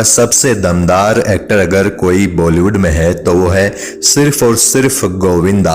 सबसे दमदार एक्टर अगर कोई बॉलीवुड में है तो वो है सिर्फ और सिर्फ गोविंदा।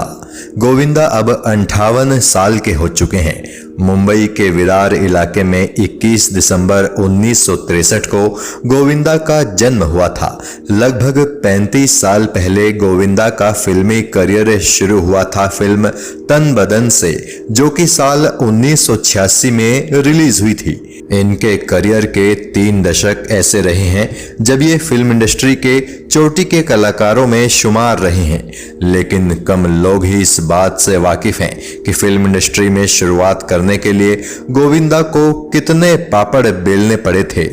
गोविंदा अब 58 साल के हो चुके हैं। मुंबई के विरार इलाके में 21 दिसंबर 1963 को गोविंदा का जन्म हुआ था। लगभग 35 साल पहले गोविंदा का फिल्मी करियर शुरू हुआ था फिल्म तन बदन से, जो कि साल 1986 में रिलीज हुई थी। इनके करियर के 3 दशक ऐसे रहे हैं जब ये फिल्म इंडस्ट्री के चोटी के कलाकारों में शुमार रहे हैं, लेकिन कम लोग ही इस बात से वाकिफ हैं कि फिल्म इंडस्ट्री में शुरुआत करने के लिए गोविंदा को कितने पापड़ बेलने पड़े थे।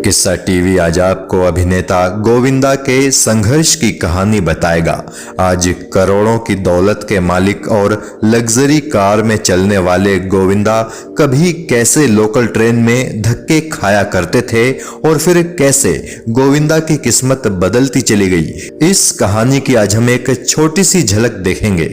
किस्सा टीवी आज आपको अभिनेता गोविंदा के संघर्ष की कहानी बताएगा। आज करोड़ों की दौलत के मालिक और लग्जरी कार में चलने वाले गोविंदा कभी कैसे लोकल ट्रेन में धक्के खाया करते थे और फिर कैसे गोविंदा की किस्मत बदलती चली गई। इस कहानी की आज हम एक छोटी सी झलक देखेंगे।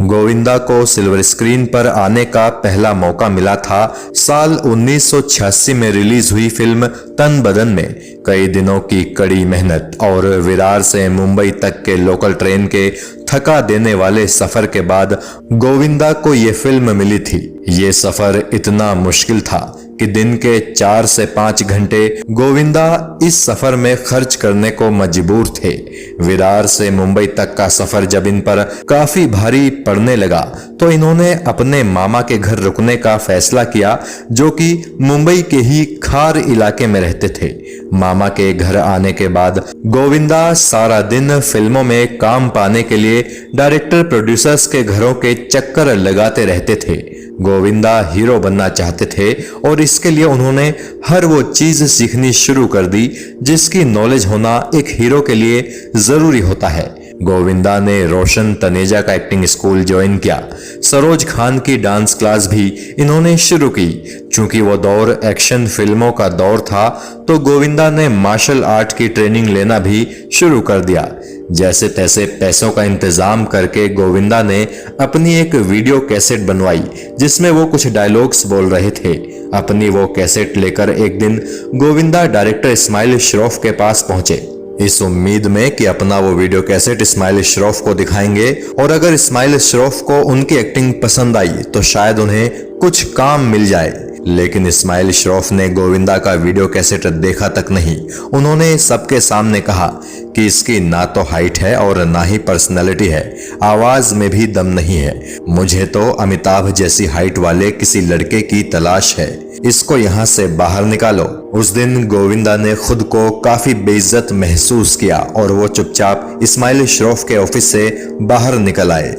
गोविंदा को सिल्वर स्क्रीन पर आने का पहला मौका मिला था साल 1986 में रिलीज हुई फिल्म तन बदन में। कई दिनों की कड़ी मेहनत और विरार से मुंबई तक के लोकल ट्रेन के थका देने वाले सफर के बाद गोविंदा को ये फिल्म मिली थी। ये सफर इतना मुश्किल था कि दिन के 4 से 5 घंटे गोविंदा इस सफर में खर्च करने को मजबूर थे। विरार से मुंबई तक का सफर जब इन पर काफी भारी पड़ने लगा तो इन्होंने अपने मामा के घर रुकने का फैसला किया, जो कि मुंबई के ही खार इलाके में रहते थे। मामा के घर आने के बाद गोविंदा सारा दिन फिल्मों में काम पाने के लिए डायरेक्टर प्रोड्यूसर्स के घरों के चक्कर लगाते रहते थे। गोविंदा हीरो बनना चाहते थे और इसके लिए उन्होंने हर वो चीज सीखनी शुरू कर दी जिसकी नॉलेज होना एक हीरो के लिए जरूरी होता है। गोविंदा ने रोशन तनेजा का एक्टिंग स्कूल ज्वाइन किया। सरोज खान की डांस क्लास भी इन्होंने शुरू की। चूंकि वो दौर एक्शन फिल्मों का दौर था तो गोविंदा ने मार्शल आर्ट की ट्रेनिंग लेना भी शुरू कर दिया। जैसे तैसे पैसों का इंतजाम करके गोविंदा ने अपनी एक वीडियो कैसेट बनवाई जिसमें वो कुछ डायलॉग्स बोल रहे थे। अपनी वो कैसेट लेकर एक दिन गोविंदा डायरेक्टर इस्माइल श्रॉफ के पास पहुंचे, इस उम्मीद में कि अपना वो वीडियो कैसेट इस्माइल श्रॉफ को दिखाएंगे और अगर इस्माइल श्रॉफ को उनकी एक्टिंग पसंद आई तो शायद उन्हें कुछ काम मिल जाए। लेकिन इस्माइल श्रॉफ ने गोविंदा का वीडियो कैसेट देखा तक नहीं। उन्होंने सबके सामने कहा कि इसकी ना तो हाइट है और ना ही पर्सनैलिटी है, आवाज में भी दम नहीं है। मुझे तो अमिताभ जैसी हाइट वाले किसी लड़के की तलाश है, इसको यहाँ से बाहर निकालो। उस दिन गोविंदा ने खुद को काफी बेइज्जत महसूस किया और वो चुपचाप इस्माइल श्रॉफ के ऑफिस से बाहर निकल आए।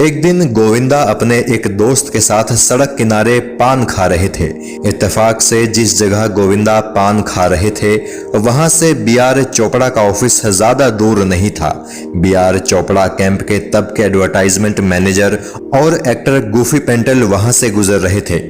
एक दिन गोविंदा अपने एक दोस्त के साथ सड़क किनारे पान खा रहे थे। इत्तेफाक से जिस जगह गोविंदा पान खा रहे थे वहां से बी.आर. चोपड़ा का ऑफिस ज्यादा दूर नहीं था। बी.आर. चोपड़ा कैंप के तब के एडवर्टाइजमेंट मैनेजर और एक्टर गूफी पेंटल वहां से गुजर रहे थे।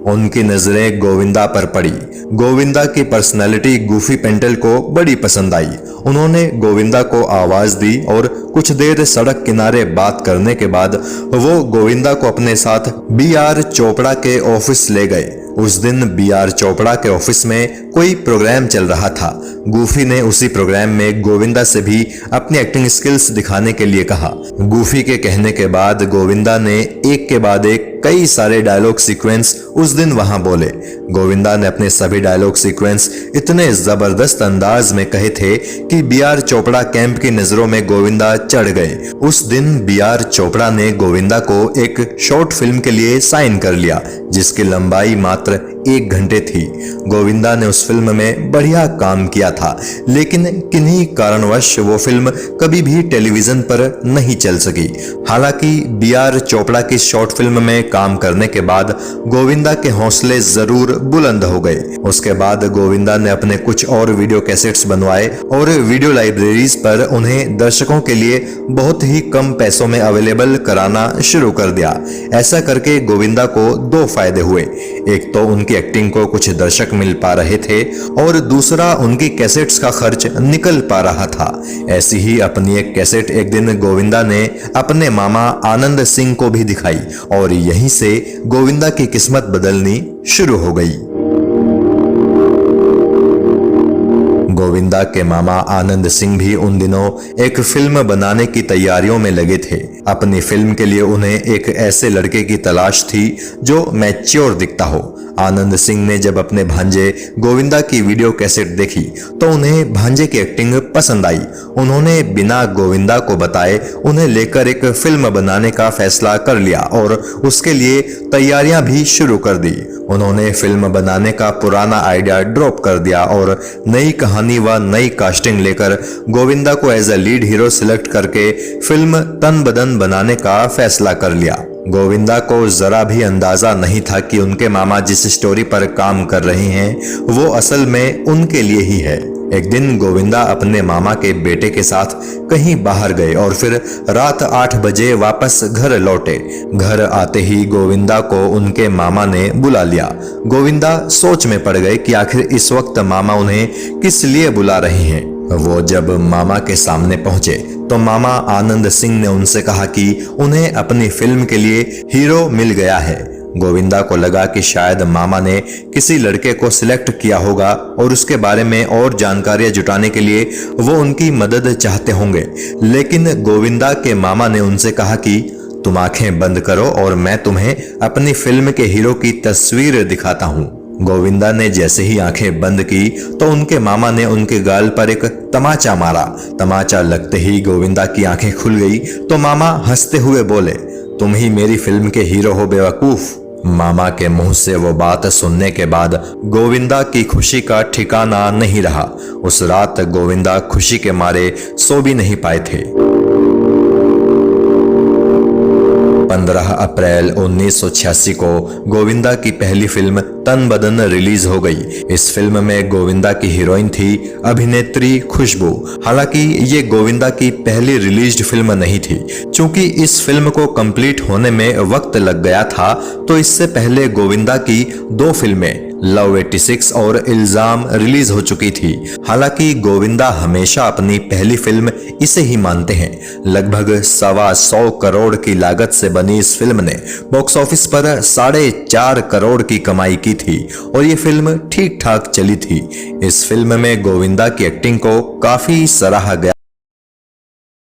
उनकी नजरें गोविंदा पर पड़ी। गोविंदा की पर्सनैलिटी गूफी पेंटल को बड़ी पसंद आई। उन्होंने गोविंदा को आवाज दी और कुछ देर सड़क किनारे बात करने के बाद वो गोविंदा को अपने साथ बी.आर. चोपड़ा के ऑफिस ले गए। उस दिन बी.आर. चोपड़ा के ऑफिस में कोई प्रोग्राम चल रहा था। गूफी ने उसी प्रोग्राम में गोविंदा से भी अपनी एक्टिंग स्किल्स दिखाने के लिए कहा। गूफी के कहने के बाद गोविंदा ने एक के बाद एक कई सारे डायलॉग सीक्वेंस उस दिन वहां बोले। गोविंदा ने अपने सभी डायलॉग सीक्वेंस इतने जबरदस्त अंदाज में कहे थे कि बी.आर. चोपड़ा कैंप की नजरों में गोविंदा चढ़ गए। उस दिन बी.आर. चोपड़ा ने गोविंदा को एक शॉर्ट फिल्म के लिए साइन कर लिया जिसकी लंबाई मात्र 1 घंटे थी। गोविंदा ने उस फिल्म में बढ़िया काम किया था, लेकिन किन्हीं कारणवश वो फिल्म कभी भी टेलीविजन पर नहीं चल सकी। हालांकि बी.आर. चोपड़ा की शॉर्ट फिल्म में काम करने के बाद गोविंदा के हौसले जरूर बुलंद हो गए। उसके बाद गोविंदा ने अपने कुछ और वीडियो कैसेट्स बनवाए और वीडियो लाइब्रेरीज पर उन्हें दर्शकों के लिए बहुत ही कम पैसों में अवेलेबल कराना शुरू कर दिया। ऐसा करके गोविंदा को 2 फायदे हुए। एक तो उनकी की एक्टिंग को कुछ दर्शक मिल पा रहे थे और दूसरा उनकी कैसेट्स का खर्च निकल पा रहा था। ऐसी ही अपनी एक कैसेट एक दिन गोविंदा ने अपने मामा आनंद सिंह को भी दिखाई और यहीं से गोविंदा की किस्मत बदलनी शुरू हो गई। गोविंदा के मामा आनंद सिंह भी उन दिनों एक फिल्म बनाने की तैयारियों में लगे थे। अपनी फिल्म के लिए उन्हें एक ऐसे लड़के की तलाश थी जो मैच्योर दिखता हो। आनंद सिंह ने जब अपने भांजे गोविंदा की वीडियो कैसेट देखी तो उन्हें भांजे की एक्टिंग पसंद आई। उन्होंने बिना गोविंदा को बताए उन्हें लेकर एक फिल्म बनाने का फैसला कर लिया और उसके लिए तैयारियां भी शुरू कर दी। उन्होंने फिल्म बनाने का पुराना आइडिया ड्रॉप कर दिया और नई कहानी व नई कास्टिंग लेकर गोविंदा को as a lead hero select करके फिल्म तन बदन बनाने का फैसला कर लिया। गोविंदा को जरा भी अंदाजा नहीं था कि उनके मामा जिस स्टोरी पर काम कर रहे हैं वो असल में उनके लिए ही है। एक दिन गोविंदा अपने मामा के बेटे के साथ कहीं बाहर गए और फिर रात 8 बजे वापस घर लौटे। घर आते ही गोविंदा को उनके मामा ने बुला लिया। गोविंदा सोच में पड़ गए कि आखिर इस वक्त मामा उन्हें किस लिए बुला रहे हैं। वो जब मामा के सामने पहुंचे तो मामा आनंद सिंह ने उनसे कहा कि उन्हें अपनी फिल्म के लिए हीरो मिल गया है। गोविंदा को लगा कि शायद मामा ने किसी लड़के को सिलेक्ट किया होगा और उसके बारे में और जानकारियां जुटाने के लिए वो उनकी मदद चाहते होंगे। लेकिन गोविंदा के मामा ने उनसे कहा कि तुम आंखें बंद करो और मैं तुम्हें अपनी फिल्म के हीरो की तस्वीर दिखाता हूं। गोविंदा ने जैसे ही आंखें बंद की तो उनके मामा ने उनके गाल पर एक तमाचा मारा। तमाचा लगते ही गोविंदा की आंखें खुल गई तो मामा हंसते हुए बोले, तुम ही मेरी फिल्म के हीरो हो बेवकूफ। मामा के मुंह से वो बात सुनने के बाद गोविंदा की खुशी का ठिकाना नहीं रहा। उस रात गोविंदा खुशी के मारे सो भी नहीं पाए थे। 15 अप्रैल 1986 को गोविंदा की पहली फिल्म तन बदन रिलीज हो गई। इस फिल्म में गोविंदा की हीरोइन थी अभिनेत्री खुशबू। हालांकि ये गोविंदा की पहली रिलीज्ड फिल्म नहीं थी। चूंकि इस फिल्म को कंप्लीट होने में वक्त लग गया था तो इससे पहले गोविंदा की 2 फिल्में लव 86 और इल्जाम रिलीज हो चुकी थी। हालांकि गोविंदा हमेशा अपनी पहली फिल्म इसे ही मानते हैं। लगभग 125 करोड़ की लागत से बनी इस फिल्म ने बॉक्स ऑफिस पर 4.5 करोड़ की कमाई की थी और ये फिल्म ठीक ठाक चली थी। इस फिल्म में गोविंदा की एक्टिंग को काफी सराहा गया